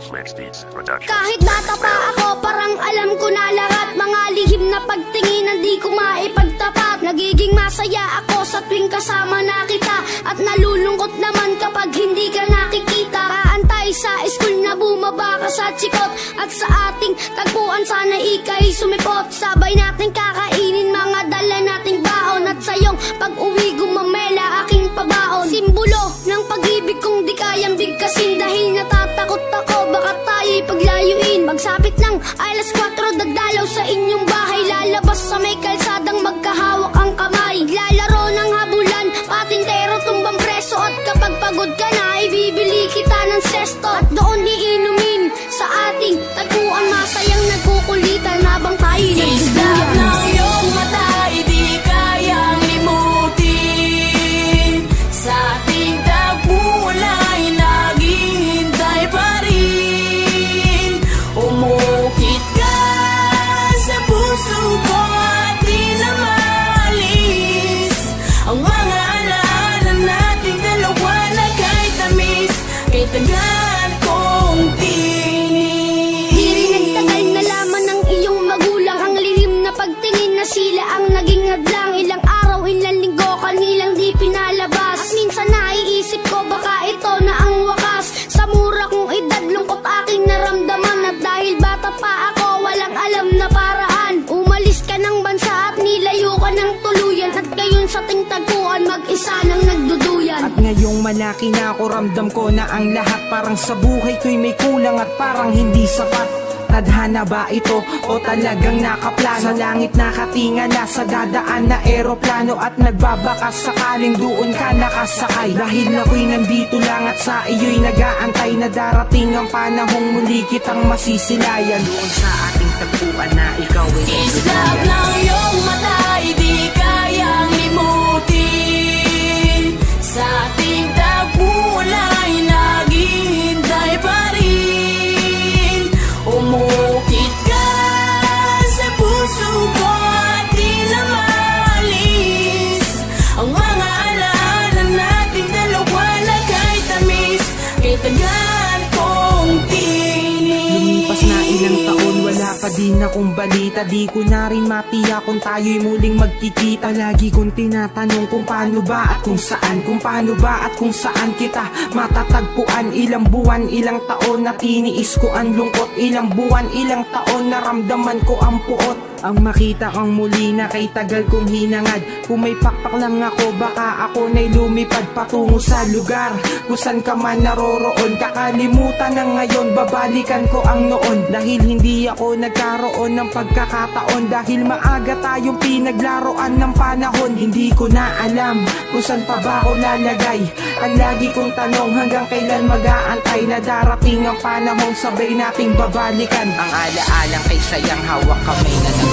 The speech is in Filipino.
Flex Beats Production. Kahit bata pa ako, parang alam ko na lahat. Mga lihim na pagtingin, di ko maipagtapat. Nagiging masaya ako sa tuwing kasama na kita, at nalulungkot naman kapag hindi ka nakikita. Kaantay sa school na bumaba ka sa chikot, at sa ating tagpuan sana ika'y sumipot. Sabay natin kakainin mga dala nating baon, at sayong pag-uwi gumamela aking pabaon. Simbolo ng pag-ibig kong di kayang bigkasin, dahil natatakot ako baka tayo'y paglayuin. Magsapit ng alas 4, dadalaw sa inyong bahay, lalabas sa may kalsadang magkahawak ang kamay. Lalaro ng habulan, patintero tumbang preso, at kapag pagod ka na ay bibili kita ng sesto. At doon iinumin sa ating tagpuan, masayang nagkukulitan habang tayo'y nagduduyan. ng iyong mata ay di kayang limutin. Sa ating tagpuan ay naghihintay pa rin. Umukit ka sa puso ko at di na maalis ang mga alaala nating dalawa na kay tamis, kay tagal kong tinis. Di rin nagtagal na laman ng iyong magulang, ang lihim na pagtingin na sila ang naging hadlang. Ilang araw, ilang linggo, kanilang di pinalabas. At minsan naiisip ko baka ito na ang wakas. Sa mura kong edad, lungkot aking naramdaman, at dahil bata pa ako, walang alam na paraan. Umalis ka ng bansa at nilayo ka ng tuluyan, at ngayon sa ting tagpuan mag-isa nang nagduduyan. At ngayong malaki na ako, ramdam ko na ang lahat parang sa buhay ko'y may kulang at parang hindi sapat. Tadhana ba ito o talagang nakaplano? Sa langit nakatingala, sa dadaan na eroplano, at nagbabakas sakaling doon ka nakasakay. Dahil ako'y nandito lang at sa iyo'y nag-aantay na darating ang panahong muli kitang masisilayan. Doon sa ating tagpuan na ikaw ay Islap ng iyong mata ay di kayang limutin. Sa ating tagpuan ay naghihintay pa rin. Umukit ka sa puso ko at di na maalis ang mga alaala nating dalawa na kay tamis, kay tagal kong tinis. Lumipas na ilang taon, wala pa din akong balita. Di ko na rin matiyak kung tayo'y muling magkikita. Lagi kong tinatanong kung paano ba at kung saan, kung paano ba at kung saan kita matatagpuan. Ilang buwan, ilang taon na tiniis ko ang lungkot. Ilang buwan, ilang taon naramdaman ko ang puot. Ang makita kang muli na kay tagal kong hinangad. Kung may pakpak lang ako, baka ako na'y lumipad patungo sa lugar kung saan ka man naroroon. Kakalimutan na ngayon, babalikan ko ang noon. Dahil hindi ako nagkaroon ng pagkakataon, dahil maaga tayong pinaglaruan ng panahon. Hindi ko na alam kung saan pa ba ako lalagay. Ang lagi kong tanong, hanggang kailan mag-aantay na darating ang panahong sabay nating babalikan ang alaalang kay sayang hawak kamay na nagtuluyan.